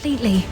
completely.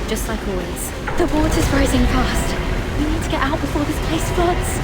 Just like always. The water's rising fast. We need to get out before this place floods.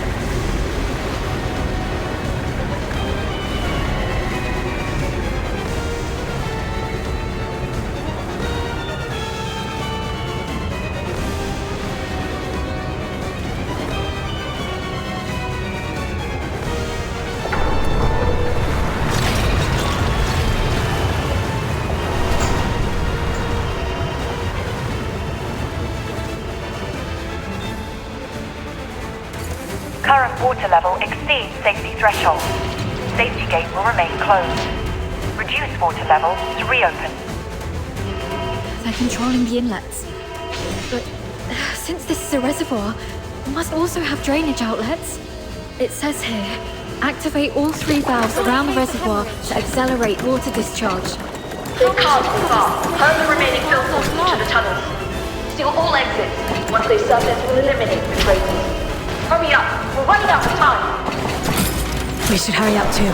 Current water level exceeds safety threshold. Safety gate will remain closed. Reduce water level to reopen. They're controlling the inlets. But since this is a reservoir, it must also have drainage outlets. It says here, activate all 3 valves around the reservoir to accelerate water discharge. They can't move far. Herd the remaining filters to the tunnels. Seal all exits. Once they surface, we'll eliminate the traces. Hurry up! We're running out of time! We should hurry up too.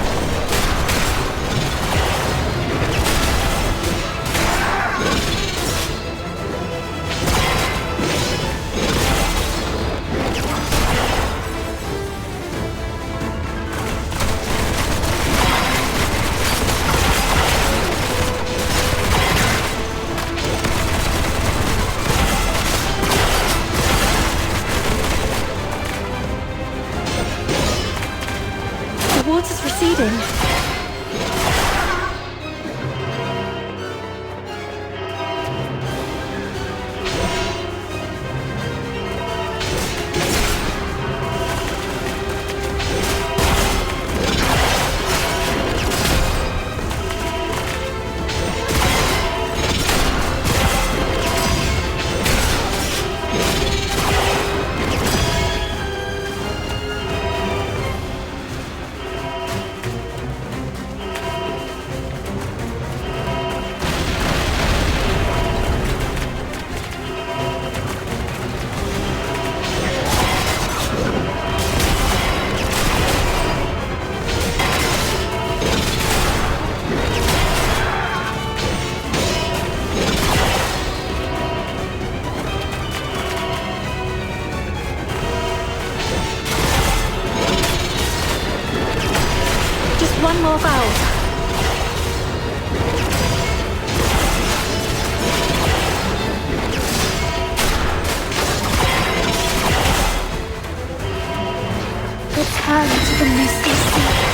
going. One more valve. Return to the misty sea.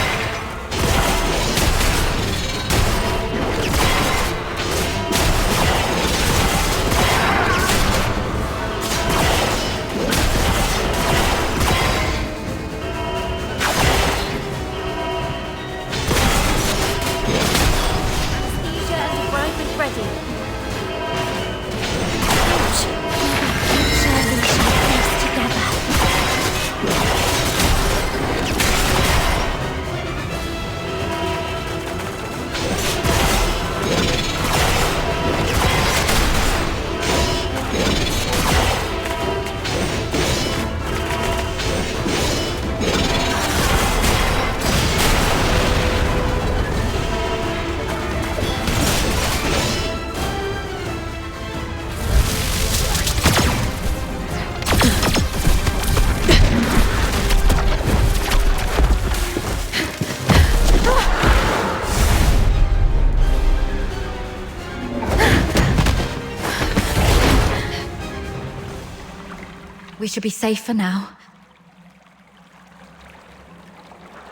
We should be safer now.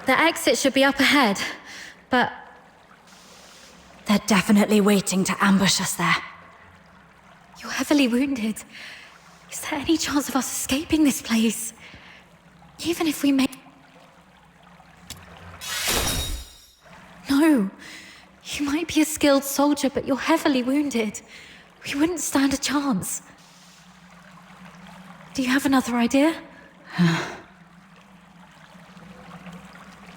The exit should be up ahead, but... They're definitely waiting to ambush us there. You're heavily wounded. Is there any chance of us escaping this place? Even if we may... No. You might be a skilled soldier, but you're heavily wounded. We wouldn't stand a chance. Do you have another idea?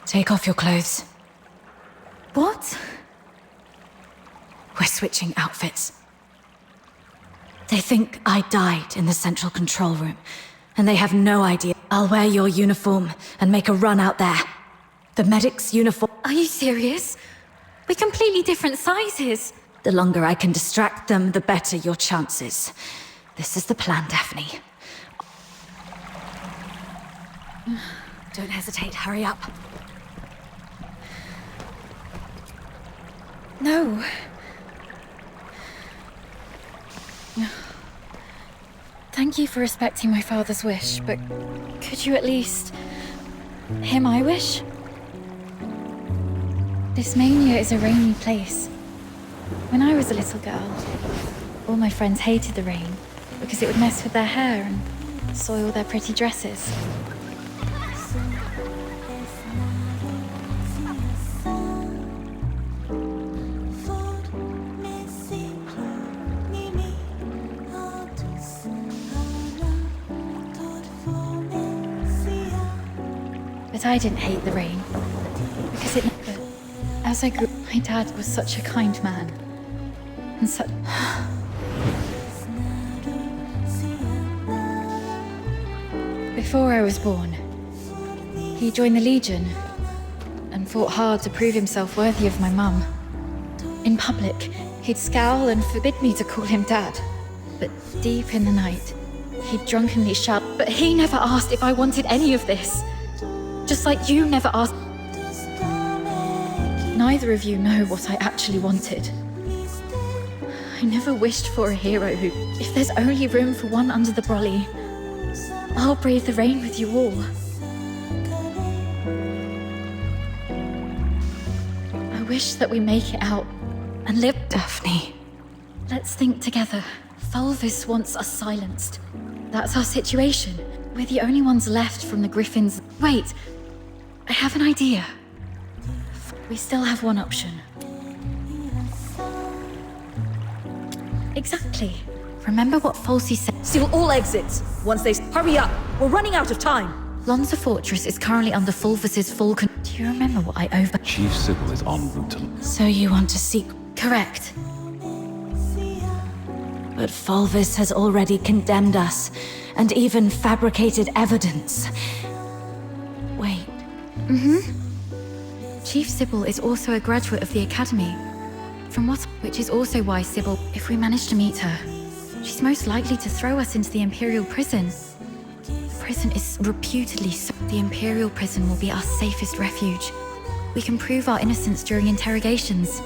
Take off your clothes. What? We're switching outfits. They think I died in the central control room, and they have no idea. I'll wear your uniform and make a run out there. The medic's uniform. Are you serious? We're completely different sizes. The longer I can distract them, the better your chances. This is the plan, Daphne. Don't hesitate, hurry up. No. Thank you for respecting my father's wish, but could you at least hear my wish? This mania is a rainy place. When I was a little girl, all my friends hated the rain because it would mess with their hair and soil their pretty dresses. But I didn't hate the rain, because as I grew, my dad was such a kind man, and such... Before I was born, he joined the Legion, and fought hard to prove himself worthy of my mum. In public, he'd scowl and forbid me to call him Dad, but deep in the night, he'd drunkenly shout, but he never asked if I wanted any of this. Just like you never asked. Neither of you know what I actually wanted. I never wished for a hero who, if there's only room for one under the brolly, I'll brave the rain with you all. wish that we make it out and live. Daphne. Let's think together. Fulvis wants us silenced. That's our situation. We're the only ones left from the Griffins. Wait, I have an idea. We still have one option. Exactly. Remember what Falsey said? Seal all exits. Once they... Hurry up! We're running out of time! Lonza Fortress is currently under Fulvis's full Do you remember what I over... Chief Sybil is en route to... So you want to seek... Correct. But Fulvis has already condemned us, and even fabricated evidence. Wait. Chief Sybil is also a graduate of the Academy. Which is also why Sybil, if we manage to meet her, she's most likely to throw us into the Imperial prison. The prison is reputedly The Imperial prison will be our safest refuge. We can prove our innocence during interrogations.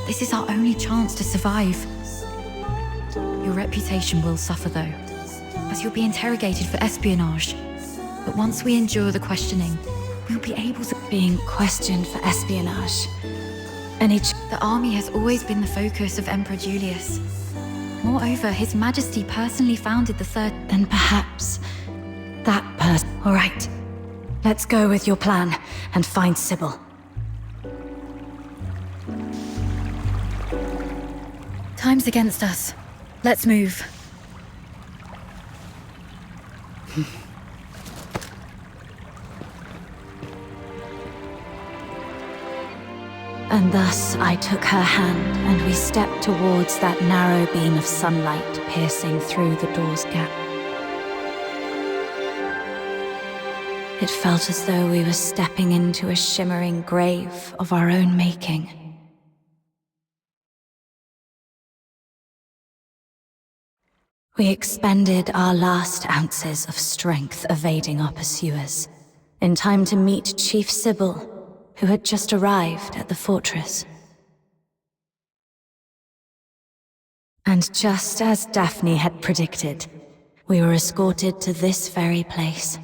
This is our only chance to survive. Your reputation will suffer though, as you'll be interrogated for espionage. But once we endure the questioning, we'll be able to... Being questioned for espionage. The army has always been the focus of Emperor Julius. Moreover, His Majesty personally founded the Third... Then perhaps that person... All right. Let's go with your plan and find Sybil. Time's against us. Let's move. And thus I took her hand, and we stepped towards that narrow beam of sunlight piercing through the door's gap. It felt as though we were stepping into a shimmering grave of our own making. We expended our last ounces of strength evading our pursuers, in time to meet Chief Sybil, who had just arrived at the fortress. And just as Daphne had predicted, we were escorted to this very place.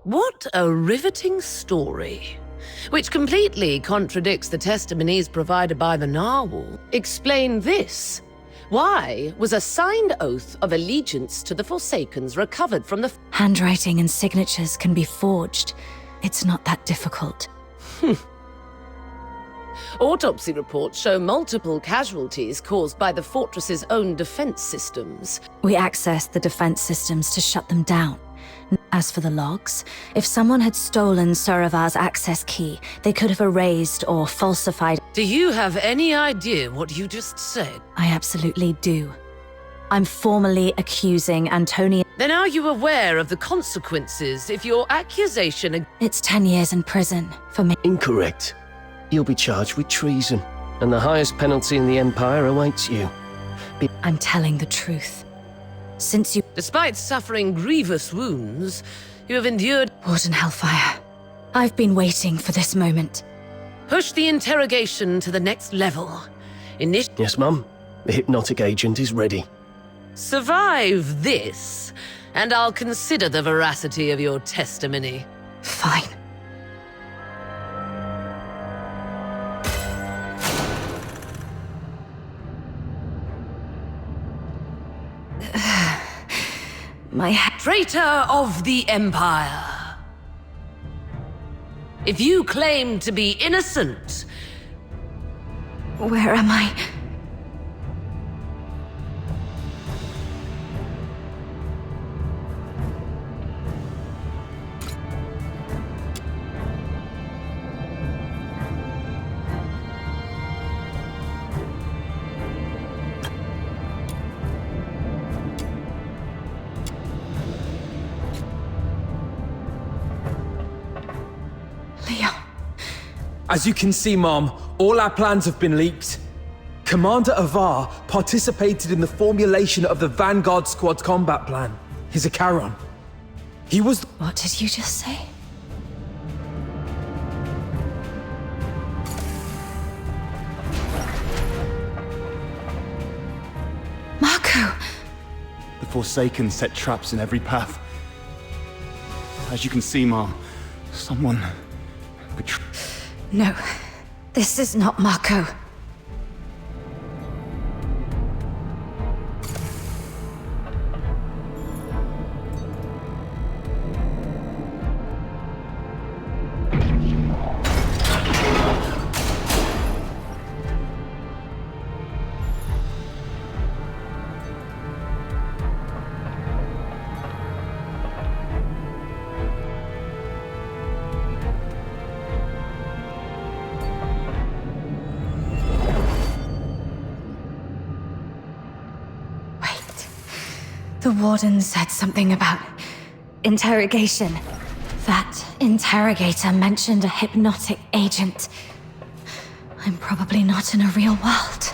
What a riveting story, which completely contradicts the testimonies provided by the Narwhal. Explain this. Why was a signed oath of allegiance to the Forsakens recovered from the... Handwriting and signatures can be forged. It's not that difficult. Autopsy reports show multiple casualties caused by the fortress's own defense systems. We accessed the defense systems to shut them down. As for the logs, if someone had stolen Suravar's access key, they could have erased or falsified... Do you have any idea what you just said? I absolutely do. I'm formally accusing Antonia... Then are you aware of the consequences if your accusation... It's 10 years in prison for me. Incorrect. You'll be charged with treason, and the highest penalty in the Empire awaits you. I'm telling the truth. Since you... Despite suffering grievous wounds, you have endured... Warden Hellfire, I've been waiting for this moment. Push the interrogation to the next level. Yes, Mum. The hypnotic agent is ready. Survive this, and I'll consider the veracity of your testimony. Fine. My Traitor of the Empire! If you claim to be innocent... Where am I? As you can see, Mom, all our plans have been leaked. Commander Avar participated in the formulation of the Vanguard Squad's combat plan, his Acharon. He was... What did you just say? Forsaken set traps in every path. As you can see, Mom, someone No, this is not Marco. The warden said something about interrogation. That interrogator mentioned a hypnotic agent. I'm probably not in a real world.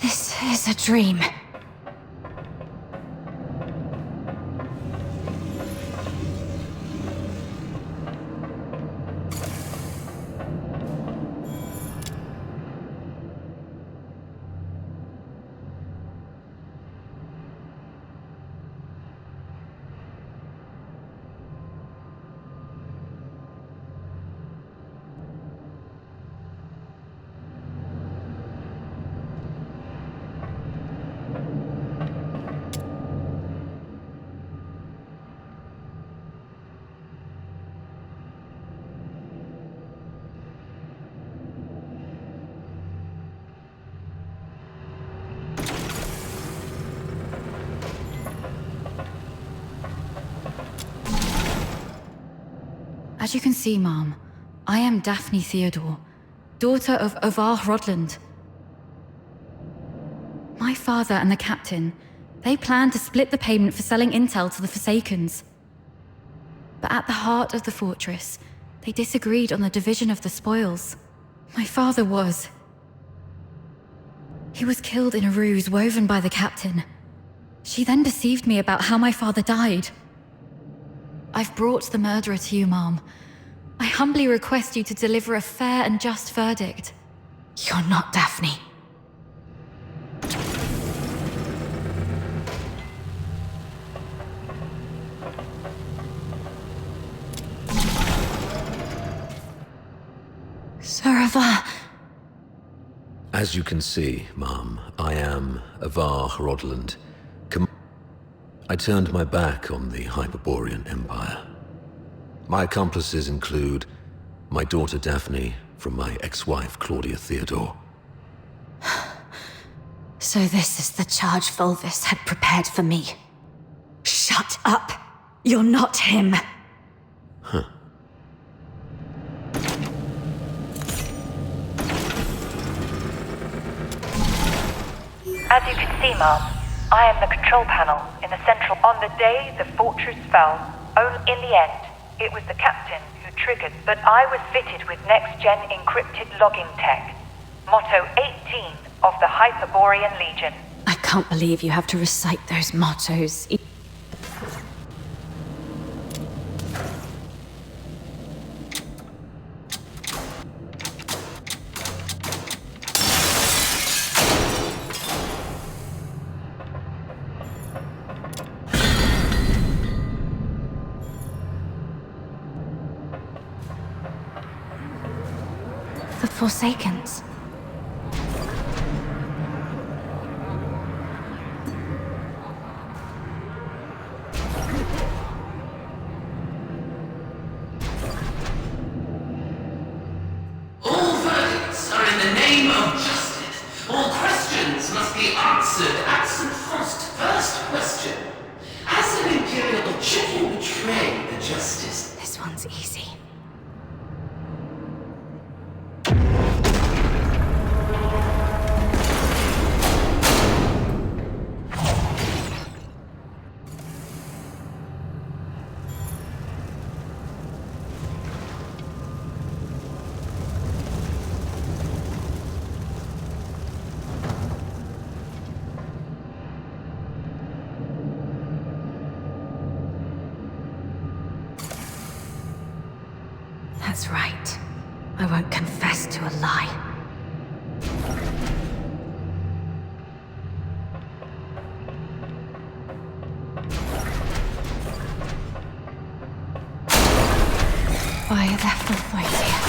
This is a dream. As you can see, Mom, I am Daphne Theodore, daughter of Ovar Rodland. My father and the captain, they planned to split the payment for selling intel to the Forsakens. But at the heart of the fortress, they disagreed on the division of the spoils. My father was... He was killed in a ruse woven by the captain. She then deceived me about how my father died. I've brought the murderer to you, Mom. I humbly request you to deliver a fair and just verdict. You're not Daphne. Sarava. As you can see, Mom, I am Ovar Rodland. I turned my back on the Hyperborean Empire. My accomplices include my daughter Daphne from my ex-wife Claudia Theodore. So this is the charge Volvis had prepared for me. Shut up! You're not him! Huh. As you can see, Mom, I am the control panel in the central. On the day the fortress fell, in the end, it was the captain who triggered, but I was fitted with next-gen encrypted logging tech. Motto 18 of the Hyperborean Legion. I can't believe you have to recite those mottos. The Forsakens. All verdicts are in the name of justice. All questions must be answered. Axon Frost, first question. Has an Imperial chicken betrayed the justice? This one's easy. That's right. I won't confess to a lie. fire their full weight here.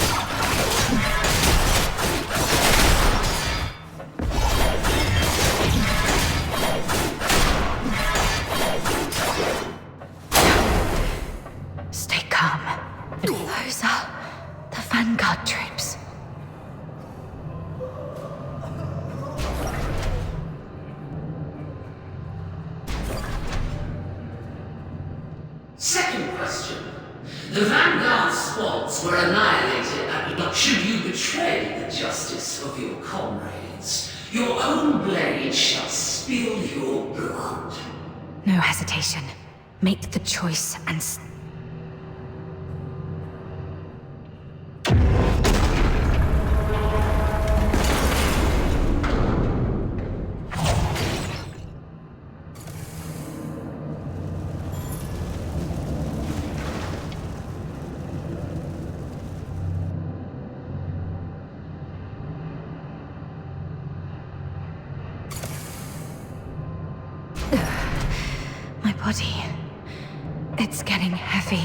Stay calm. Those are the Vanguard troops. Second question. The Vanguard squads were annihilated, but should you betray the justice of your comrades, your own blade shall spill your blood. No hesitation. Make the choice and... My body. It's getting heavy.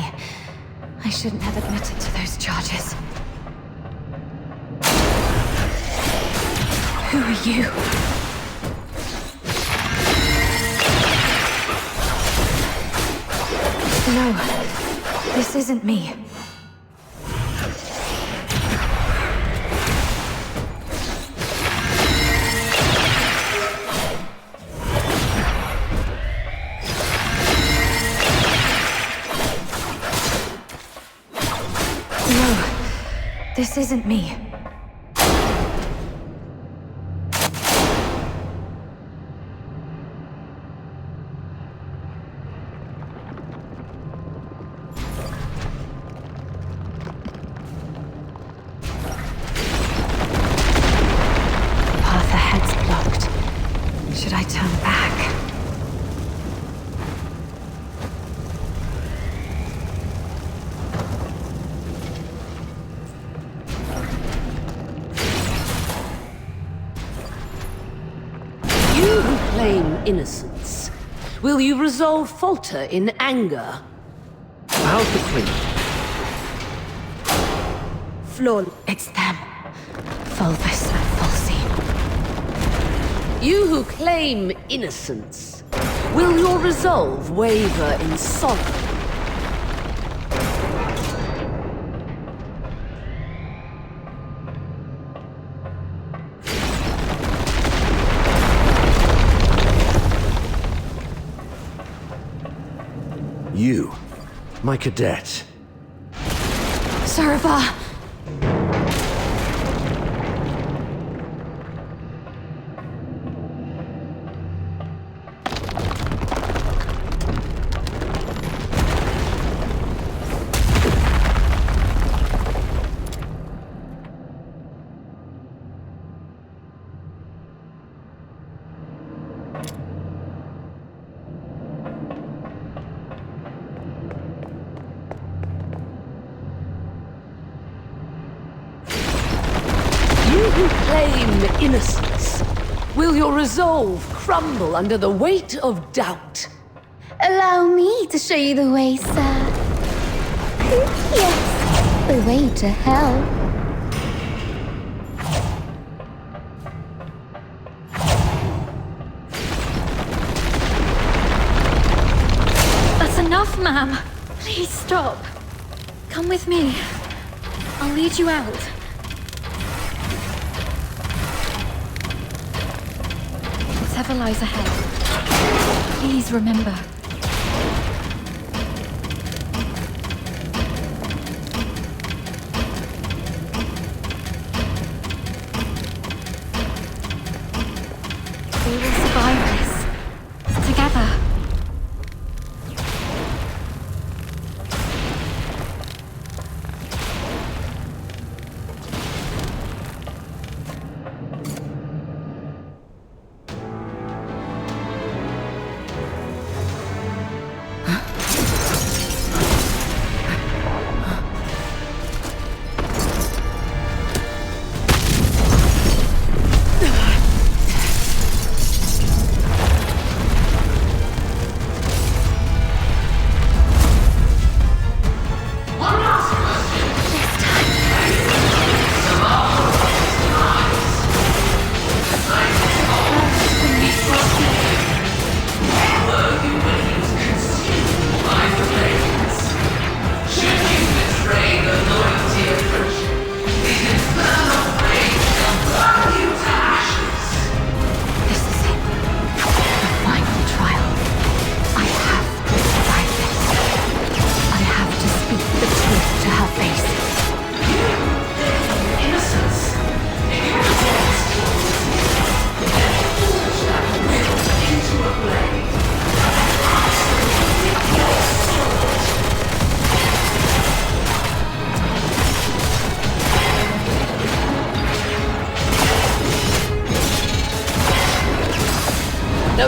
I shouldn't have admitted to those charges. Who are you? No, this isn't me. This isn't me. The path ahead's blocked. Should I turn back? You who claim innocence, will you resolve falter in anger? How's the queen? Flawless. It's them. Fulvus and Fulci. You who claim innocence, will your resolve waver in sorrow? You, my cadet. Sarava! You who claim innocence, will your resolve crumble under the weight of doubt? Allow me to show you the way, sir. Yes, the way to hell. That's enough, ma'am. Please stop. Come with me. I'll lead you out. Whatever lies ahead, please remember. We will survive this. Together.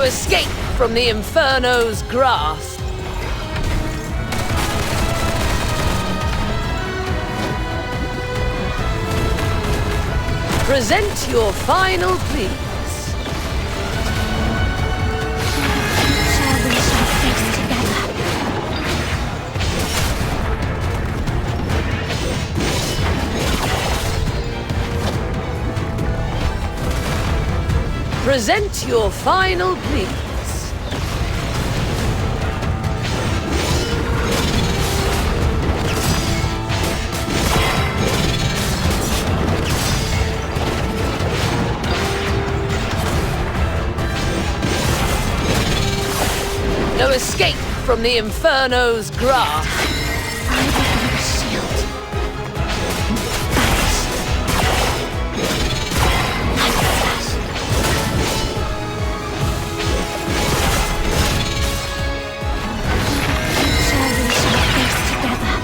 No escape from the Inferno's grasp. Present your final pleas. Shall we shall face together? Present your final pleas. No escape from the Inferno's grasp. I will be the shield. Vanish. Light flash. Shall we shall face together?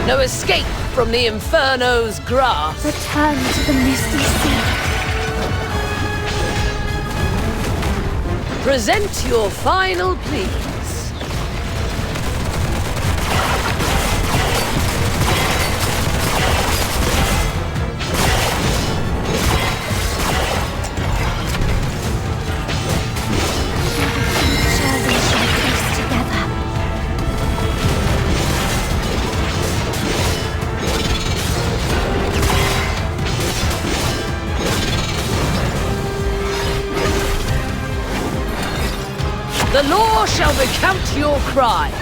No escape from the Inferno's grasp. Return to the misty sea. Present your final pleas. Shall we shall face together? The law shall recount your crimes.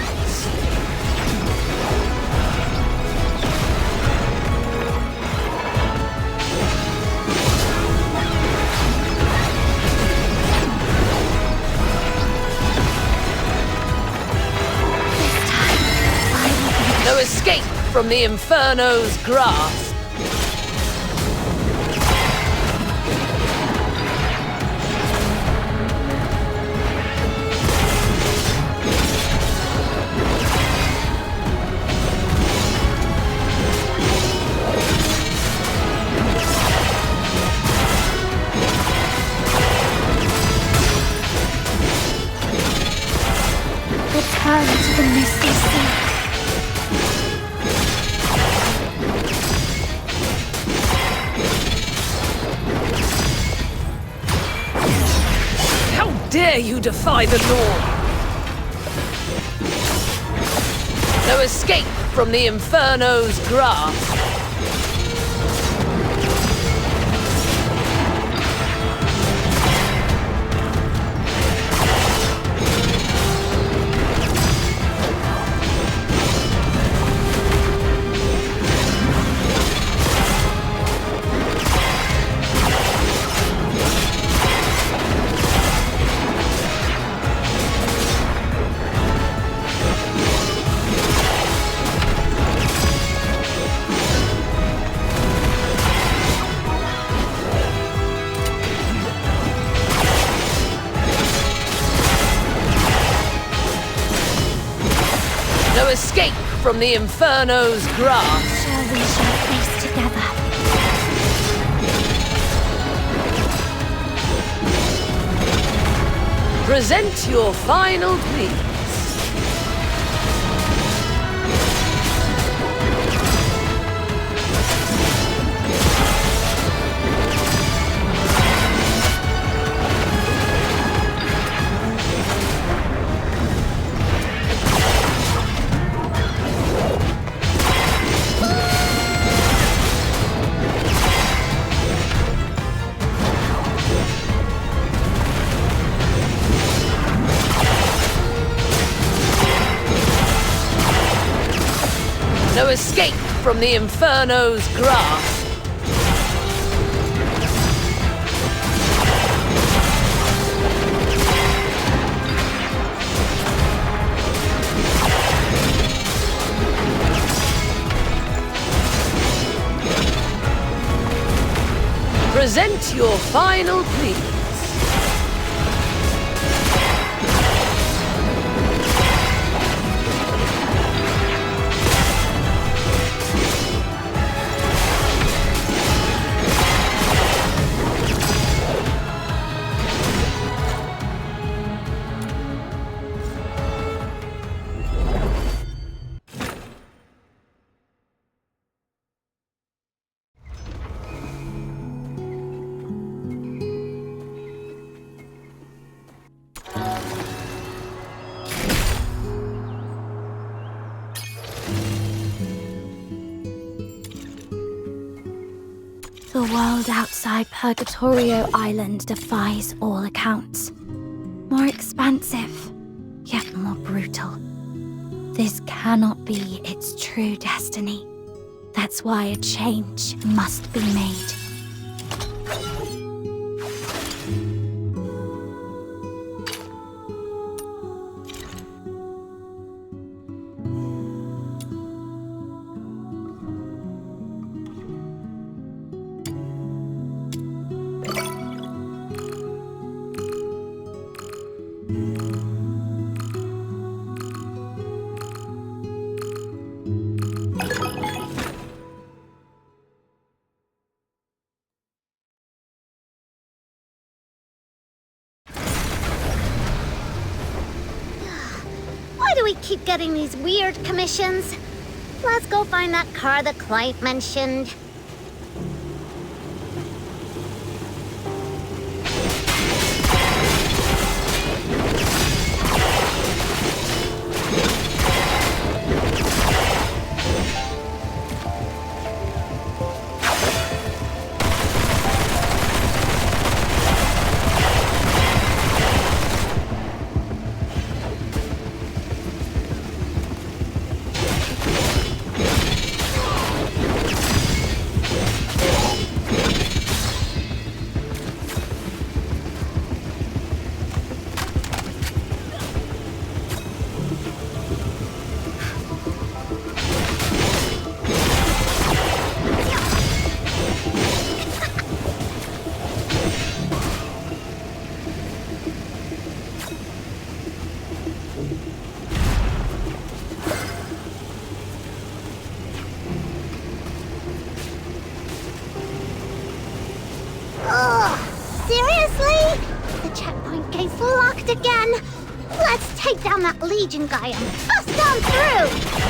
This time, I will be the No escape from the Inferno's grasp. return to the misty sea. How dare you defy the law? No escape from the Inferno's grasp. No escape from the Inferno's grasp. Shall we shall face together. Present your final plea. No escape from the Inferno's grasp. Present your final plea. The world outside Purgatorio Island defies all accounts. More expansive, yet more brutal. This cannot be its true destiny. That's why a change must be made. Why do we keep getting these weird commissions? Let's go find that car the client mentioned. Seriously? The checkpoint gate's locked again. Let's take down that Legion guy and bust on through!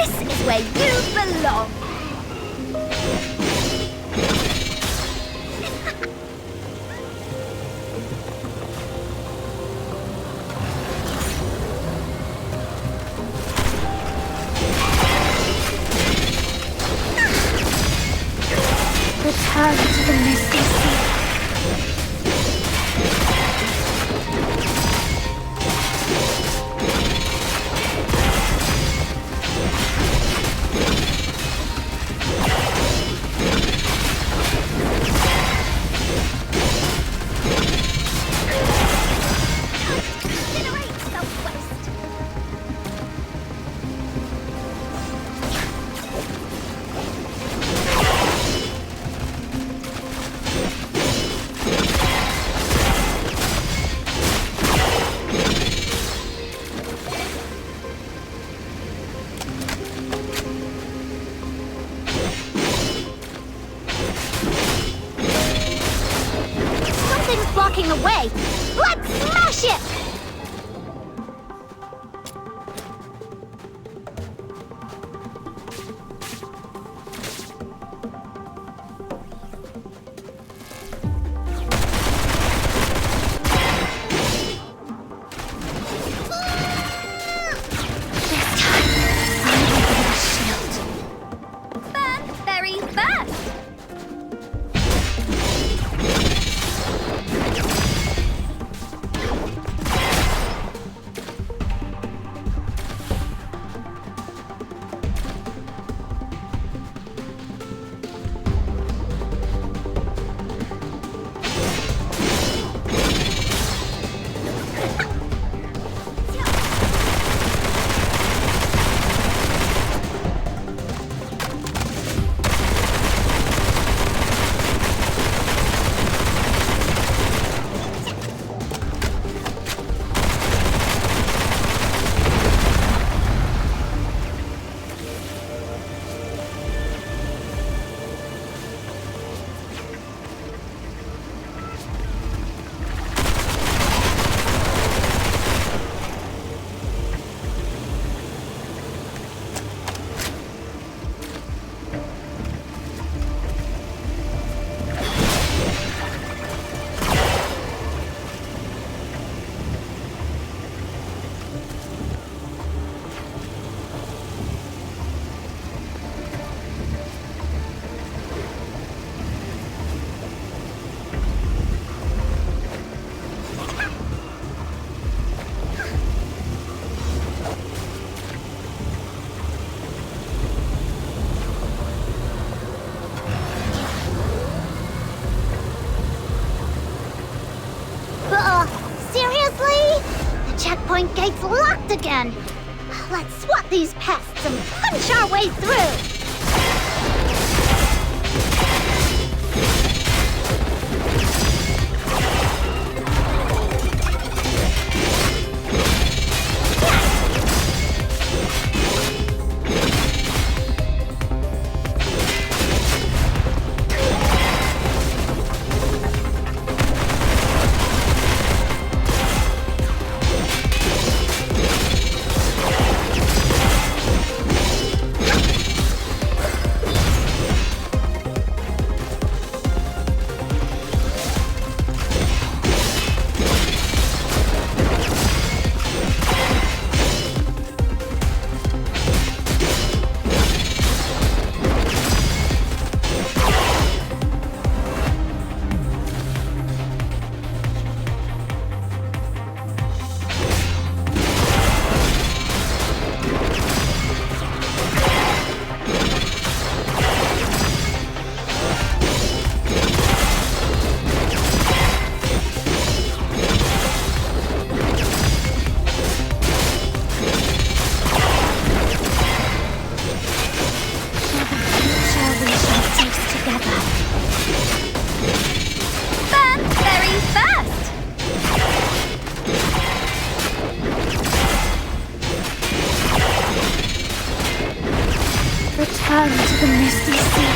This is where you belong. Return to the misty sea. Incinerate, Southwest. Something's blocking the way. Let's smash it! This time, I will be the shield. Burn very fast! Seriously? The checkpoint gate's locked again. Let's swat these pests and punch our way through. Return to the misty sea.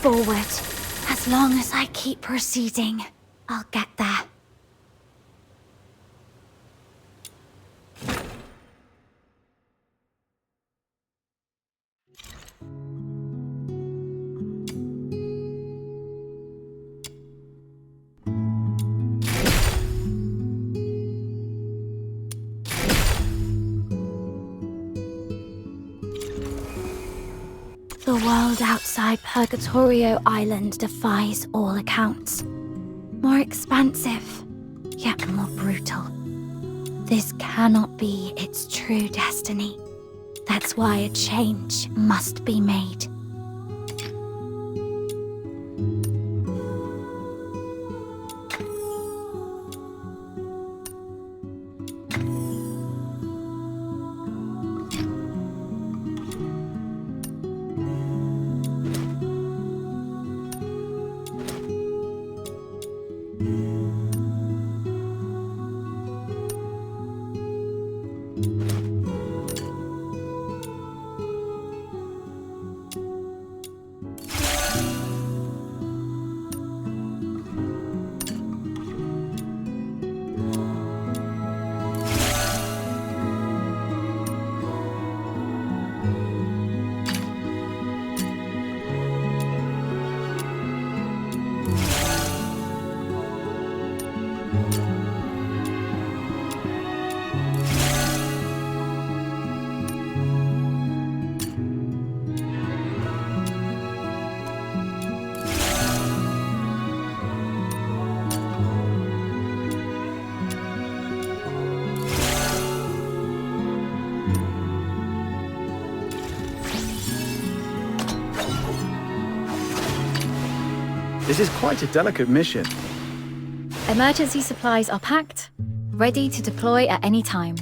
forward. As long as I keep proceeding, I'll get there. The world outside Purgatorio Island defies all accounts. More expansive, yet more brutal. This cannot be its true destiny. That's why a change must be made. This is quite a delicate mission. Emergency supplies are packed, ready to deploy at any time.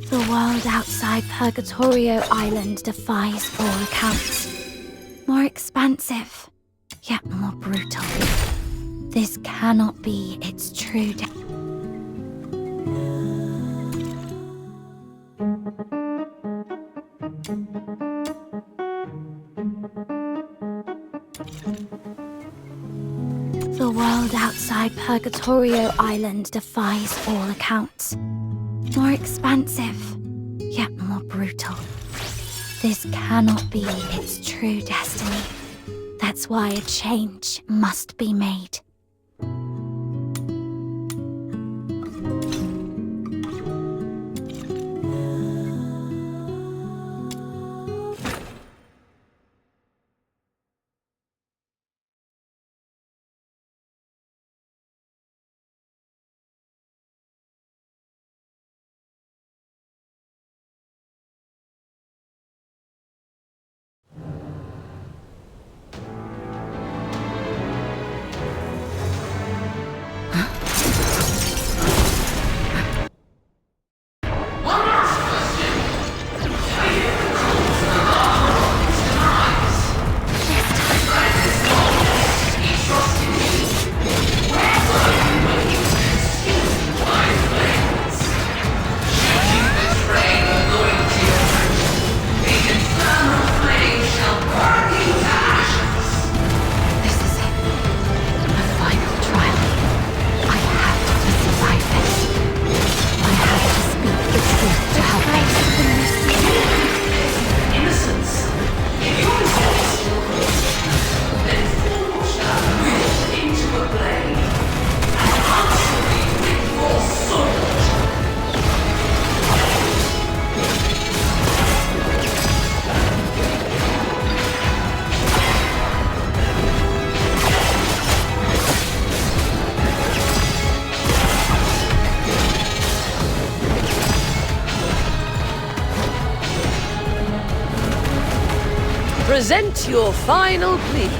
The world outside Purgatorio Island defies all accounts. More expansive, yet more brutal. This cannot be its true The world outside Purgatorio Island defies all accounts. More expansive, yet more brutal. This cannot be its true destiny. That's why a change must be made. Present your final pleas.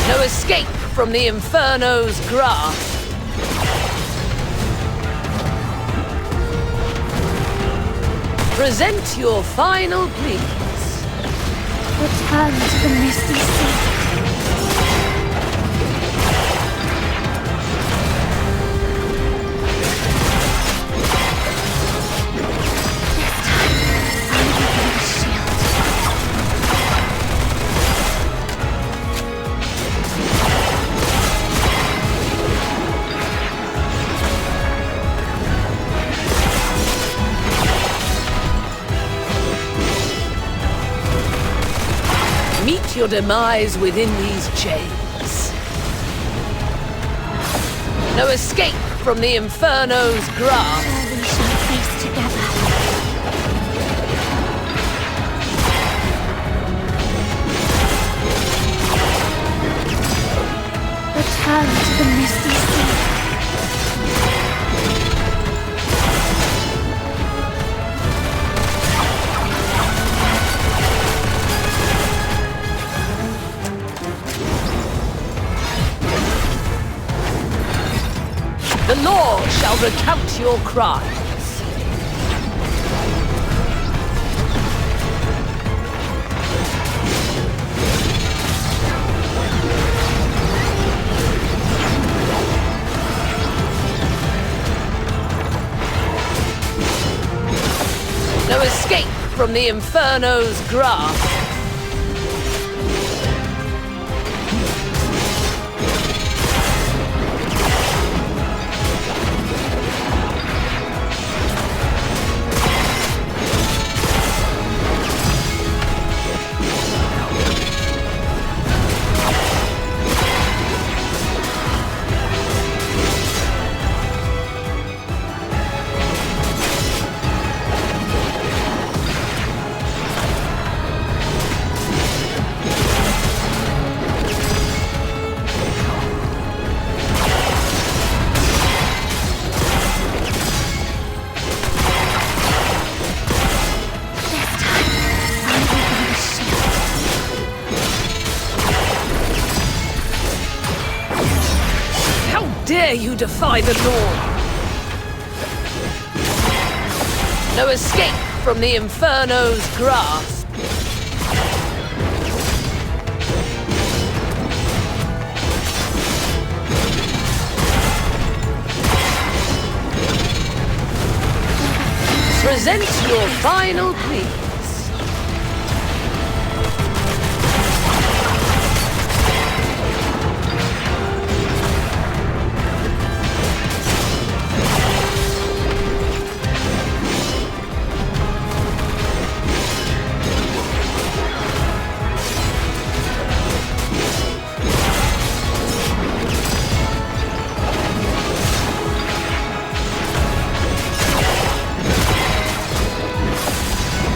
No escape from the Inferno's grasp. Present your final pleas. Return to the misty sea. Meet your demise within these chains. No escape from the Inferno's grasp. We shall face together. Return to the misty sea. The law shall recount your crimes. No escape from the Inferno's grasp. Dare you defy the law? No escape from the Inferno's grasp. Present your final plea.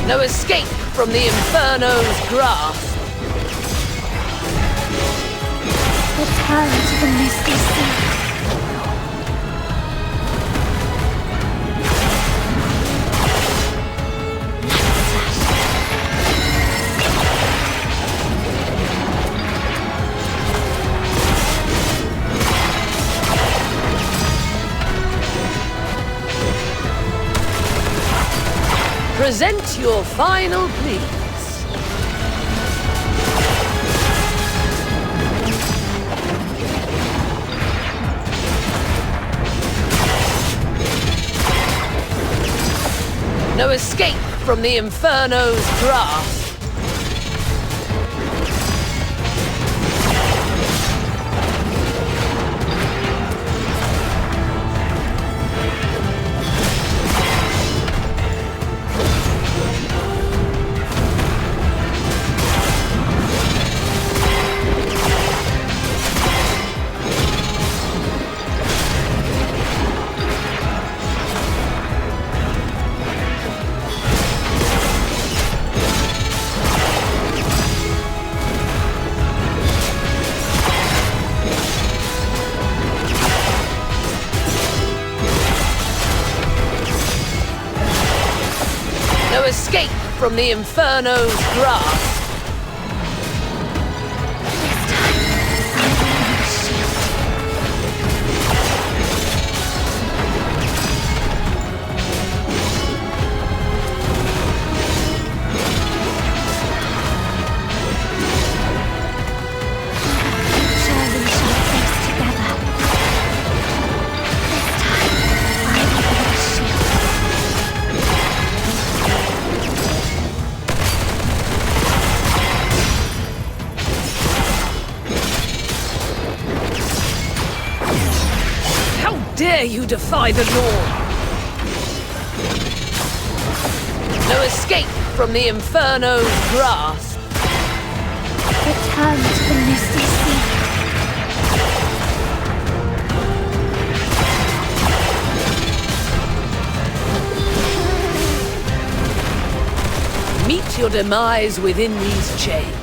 No escape from the Inferno's grasp. Return to the misty sea. Present your final pleas. No escape from the Inferno's grasp. from the Inferno's grasp. Dare you defy the law? No escape from the Inferno's grasp. Return to the misty sea. Meet your demise within these chains.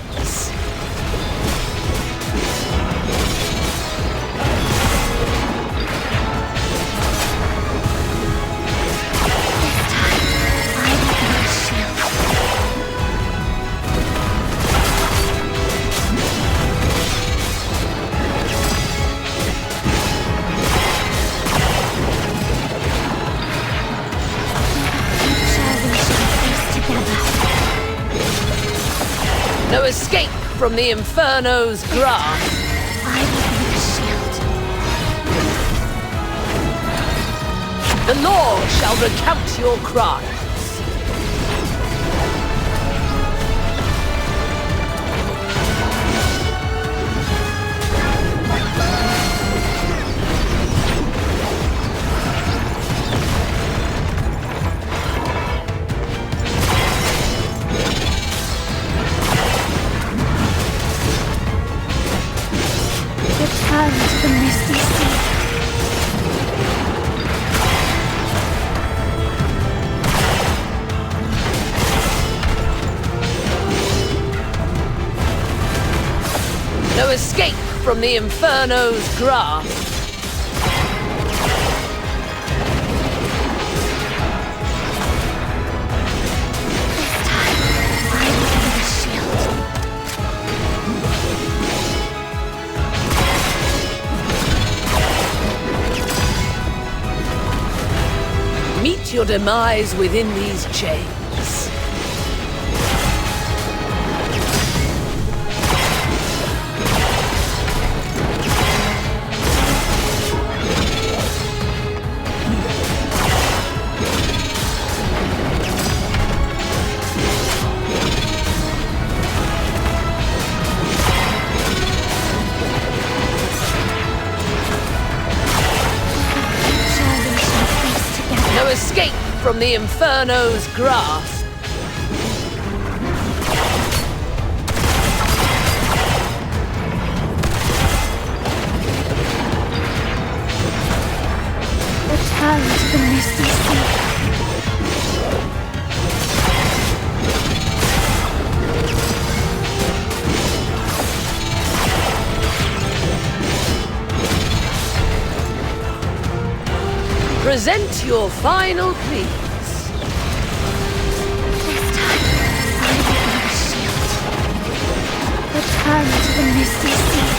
No escape from the Inferno's grasp. I will be the shield. The law shall recount your crimes. Return to the misty sea. No escape from the Inferno's grasp. Meet your demise within these chains. No escape from the Inferno's grasp. Return to the misty sea. Present your final pleas. This time, I will be the shield. Return to the misty sea.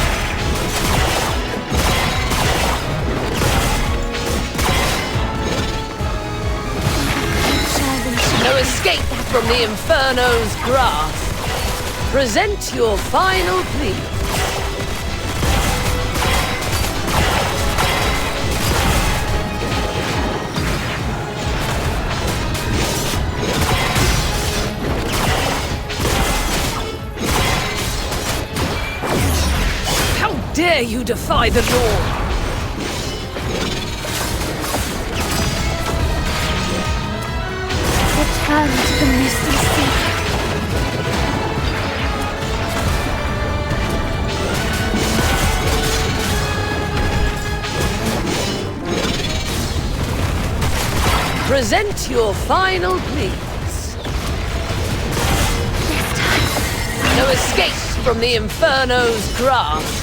No escape from the Inferno's grasp. Present your final pleas. Dare you defy the law? Return to the misty sea. Present your final pleas. This time, No escape from the Inferno's grasp.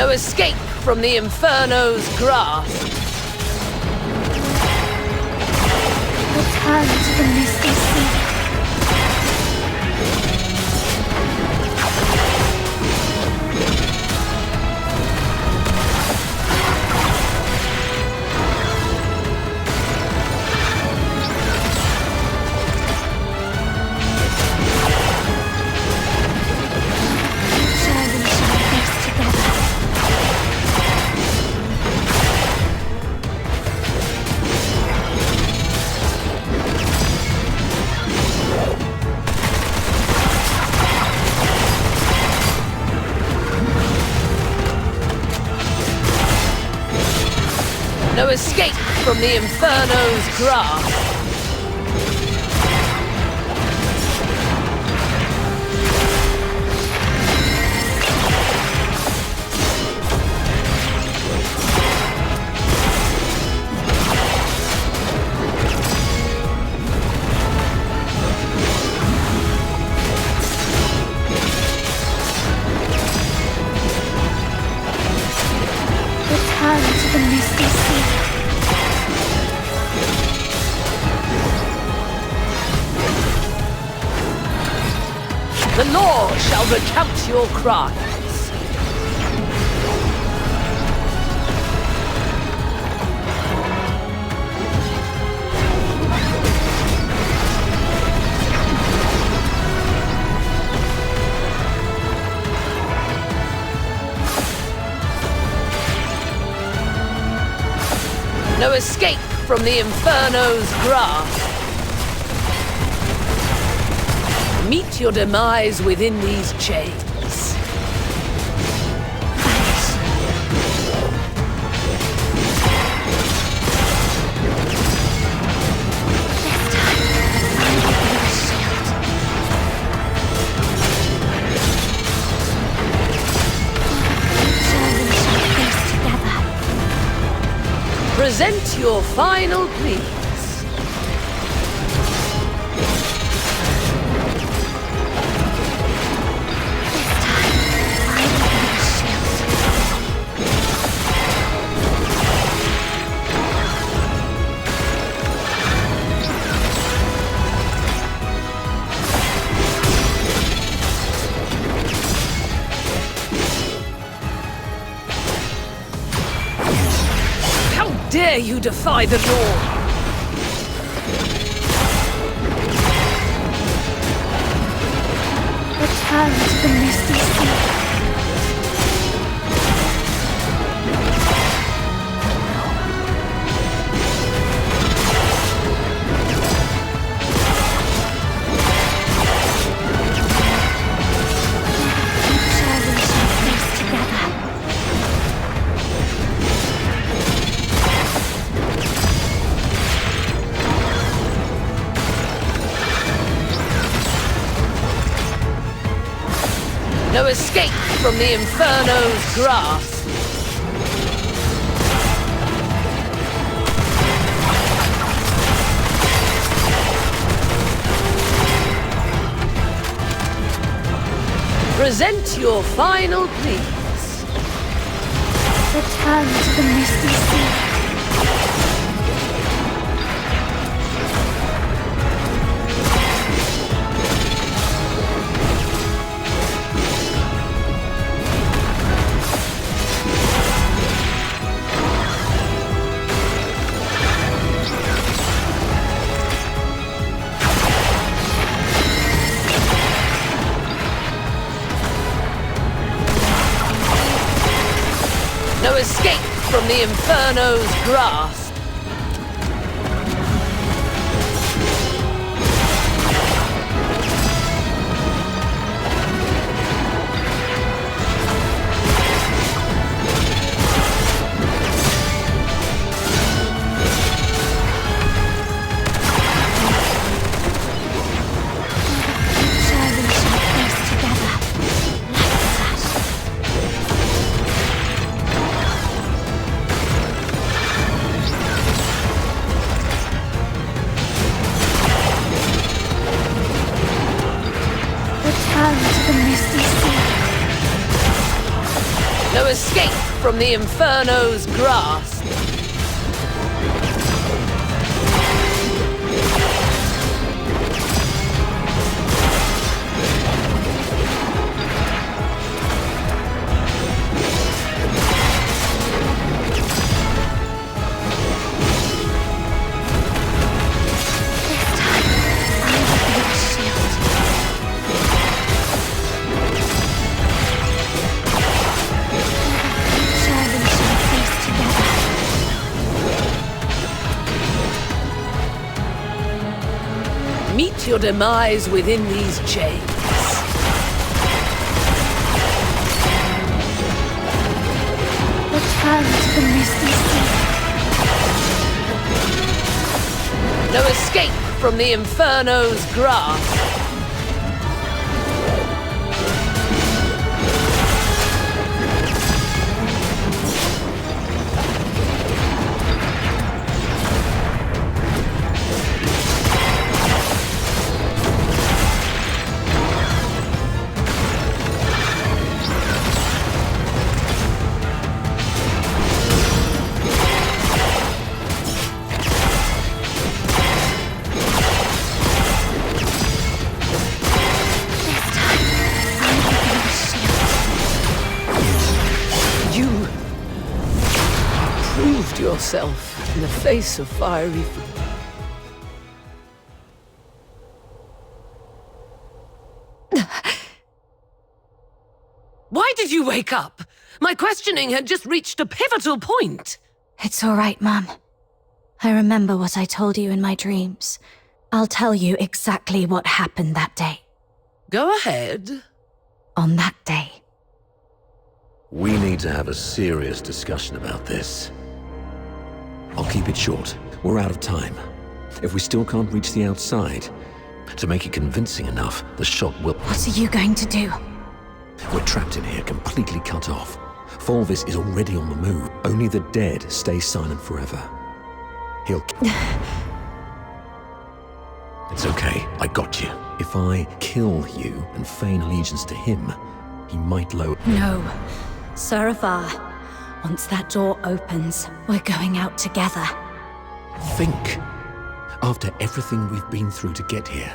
No escape from the Inferno's grasp. Return to the misty sea. No escape from the Inferno's grasp. Return to the misty sea. The law shall recount your crimes. No escape from the Inferno's grasp. Meet your demise within these chains. Present your final pleas. Dare you defy the law? Return to the misty sea. No escape from the Inferno's grasp. Present your final pleas. Return to the misty sea. No escape from the Inferno's grasp. No escape from the Inferno's grasp. Meet your demise within these chains. Return to the misty sea. No escape from the Inferno's grasp. Yourself in the face of fiery. Why did you wake up? My questioning had just reached a pivotal point. It's all right, Mum. I remember what I told you in my dreams. I'll tell you exactly what happened that day. Go ahead. On that day. We need to have a serious discussion about this. I'll keep it short. We're out of time. If we still can't reach the outside, to make it convincing enough, the shot will... What are you going to do? We're trapped in here, completely cut off. Fulvis is already on the move. Only the dead stay silent forever. He'll... It's okay, I got you. If I kill you and feign allegiance to him, he might lower... No. Saravar. Once that door opens, we're going out together. Think. After everything we've been through to get here...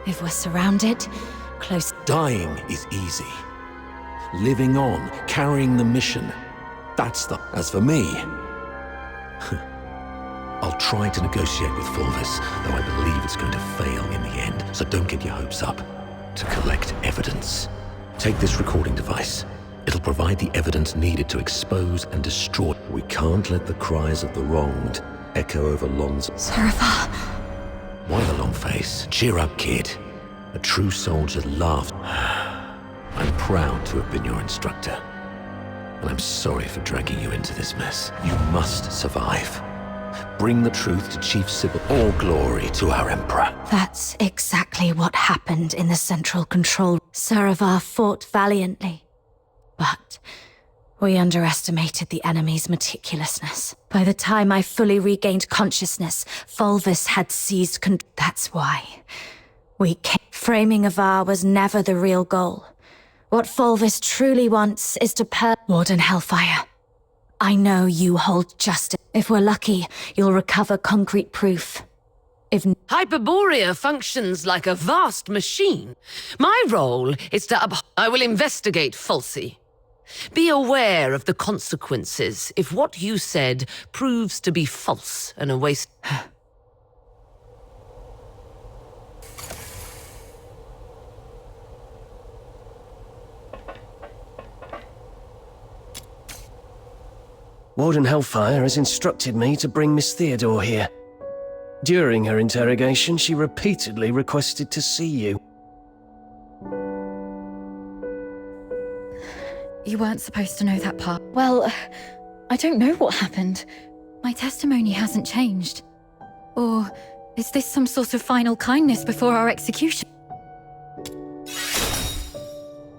If we're surrounded, close... Dying is easy. Living on, carrying the mission. That's the... As for me... I'll try to negotiate with Fulvis, though I believe it's going to fail in the end, so don't get your hopes up. To collect evidence. Take this recording device. It'll provide the evidence needed to expose and destroy. We can't let the cries of the wronged echo over Lon's... Saravar! Why the long face? Cheer up, kid. A true soldier laughed. I'm proud to have been your instructor. And I'm sorry for dragging you into this mess. You must survive. Bring the truth to Chief Sybil. All glory to our Emperor. That's exactly what happened in the Central Control. Saravar fought valiantly. But we underestimated the enemy's meticulousness. By the time I fully regained consciousness, Fulvis had seized That's why. Framing Avar was never the real goal. What Fulvis truly wants is to Warden Hellfire. I know you hold justice. If we're lucky, you'll recover concrete proof. If Hyperborea functions like a vast machine. My role is to I will investigate Fulci. Be aware of the consequences if what you said proves to be false and a waste. Warden Hellfire has instructed me to bring Miss Theodore here. During her interrogation, she repeatedly requested to see you. You weren't supposed to know that part. Well, I don't know what happened. My testimony hasn't changed. Or is this some sort of final kindness before our execution?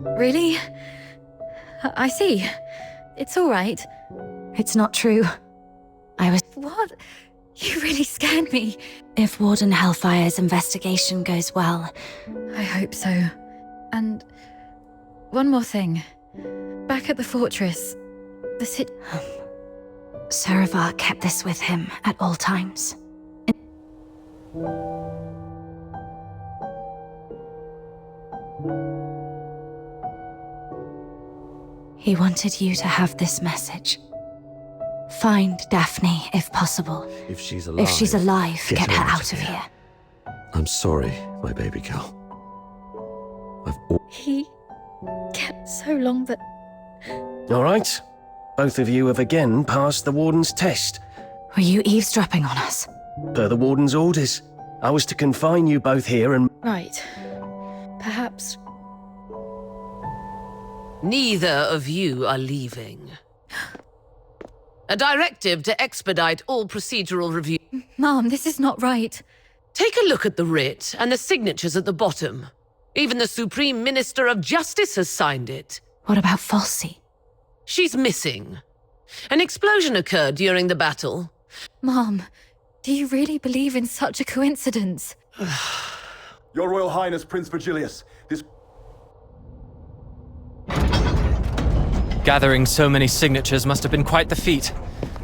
Really? I see. It's all right. It's not true. What? You really scared me. If Warden Hellfire's investigation goes well... I hope so. And one more thing. Back at the fortress, the Saravar kept this with him at all times. He wanted you to have this message. Find Daphne, if possible. If she's alive... If she's alive, get her out of here. I'm sorry, my baby girl. He kept so long that... All right. Both of you have again passed the Warden's test. Were you eavesdropping on us? Per the Warden's orders. I was to confine you both here and... Right. Perhaps... Neither of you are leaving. A directive to expedite all procedural review. Mom, this is not right. Take a look at the writ and the signatures at the bottom. Even the Supreme Minister of Justice has signed it. What about Falsey? She's missing. An explosion occurred during the battle. Mom, do you really believe in such a coincidence? Your Royal Highness, Prince Virgilius, this... Gathering so many signatures must have been quite the feat.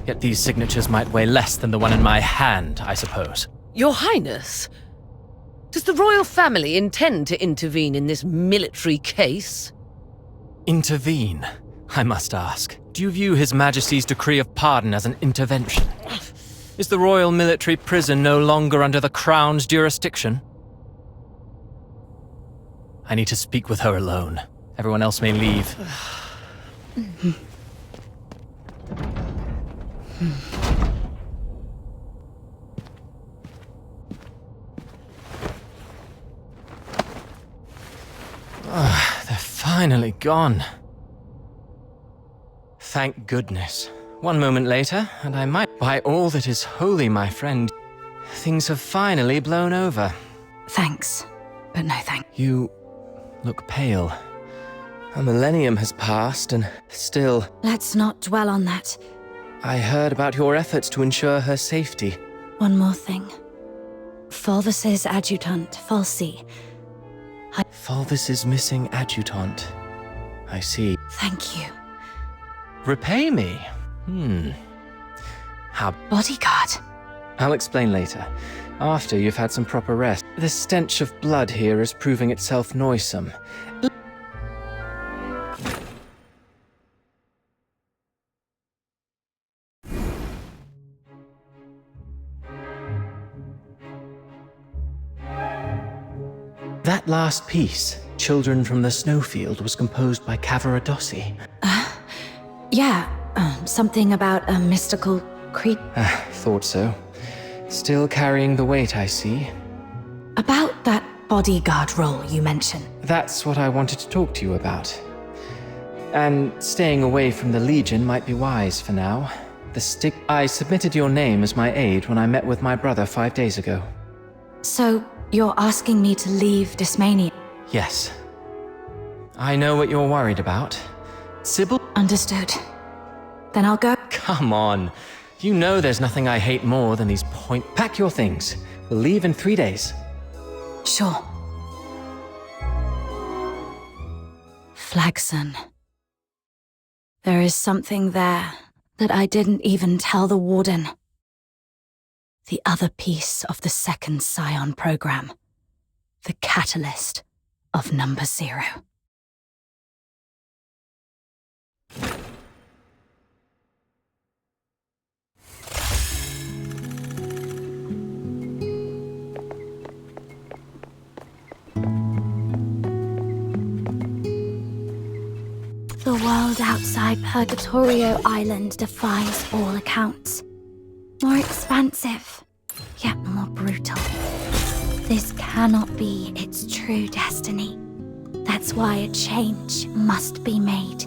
Yet these signatures might weigh less than the one in my hand, I suppose. Your Highness, does the royal family intend to intervene in this military case? Intervene, I must ask. Do you view His Majesty's decree of pardon as an intervention? Is the royal military prison no longer under the Crown's jurisdiction? I need to speak with her alone. Everyone else may leave. They're finally gone. Thank goodness. One moment later, and I might... By all that is holy, my friend, things have finally blown over. Thanks, but no thanks. You look pale. A millennium has passed, and still... Let's not dwell on that. I heard about your efforts to ensure her safety. One more thing. Fulvis's adjutant, Falsey. Fulvis's missing adjutant. I see. Thank you. Repay me? How... Bodyguard. I'll explain later. After you've had some proper rest. The stench of blood here is proving itself noisome. That last piece, Children from the Snowfield, was composed by Cavaradossi. Yeah, something about a mystical creature. Thought so. Still carrying the weight, I see. About that bodyguard role you mentioned. That's what I wanted to talk to you about. And staying away from the Legion might be wise for now. I submitted your name as my aide when I met with my brother 5 days ago. So, you're asking me to leave Dysmania? Yes. I know what you're worried about. Sybil? Understood. Then I'll go. Come on. You know there's nothing I hate more than these Pack your things. We'll leave in 3 days. Sure. Flagson. There is something there that I didn't even tell the Warden. The other piece of the second Scion program. The catalyst of Number 0. The world outside Purgatorio Island defies all accounts. More expansive, yet more brutal. This cannot be its true destiny. That's why a change must be made.